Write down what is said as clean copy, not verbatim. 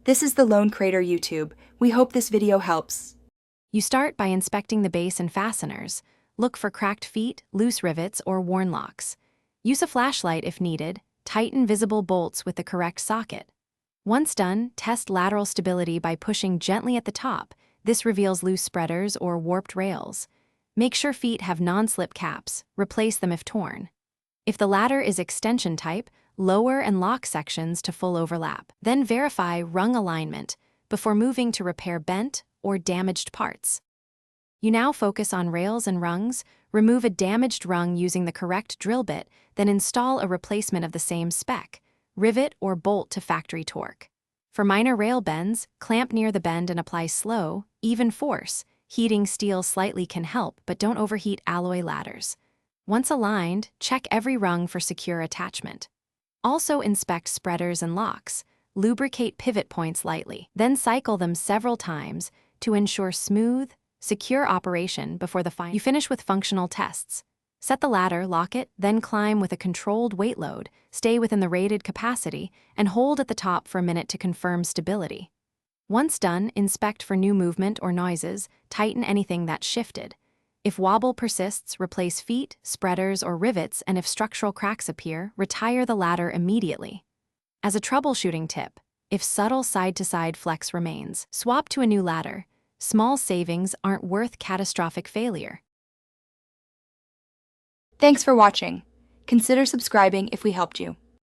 This is the Lone Crater YouTube. We hope this video helps. You start by inspecting the base and fasteners. Look for cracked feet, loose rivets, or worn locks. Use a flashlight if needed. Tighten visible bolts with the correct socket. Once done, test lateral stability by pushing gently at the top. This reveals loose spreaders or warped rails. Make sure feet have non-slip caps. Replace them if torn. If the latter is extension type, lower and lock sections to full overlap. Then verify rung alignment before moving to repair bent or damaged parts. You now focus on rails and rungs. Remove a damaged rung using the correct drill bit, then install a replacement of the same spec. Rivet or bolt to factory torque. For minor rail bends, clamp near the bend and apply slow, even force. Heating steel slightly can help, but don't overheat alloy ladders. Once aligned, check every rung for secure attachment. Also inspect spreaders and locks. Lubricate pivot points lightly, then cycle them several times to ensure smooth, secure operation before the final. You finish with functional tests. Set the ladder, lock it, then climb with a controlled weight load, stay within the rated capacity, and hold at the top for a minute to confirm stability. Once done, inspect for new movement or noises, tighten anything that's shifted. If wobble persists, replace feet, spreaders, or rivets, and if structural cracks appear, retire the ladder immediately. As a troubleshooting tip, if subtle side-to-side flex remains, swap to a new ladder. Small savings aren't worth catastrophic failure. Thanks for watching. Consider subscribing if we helped you.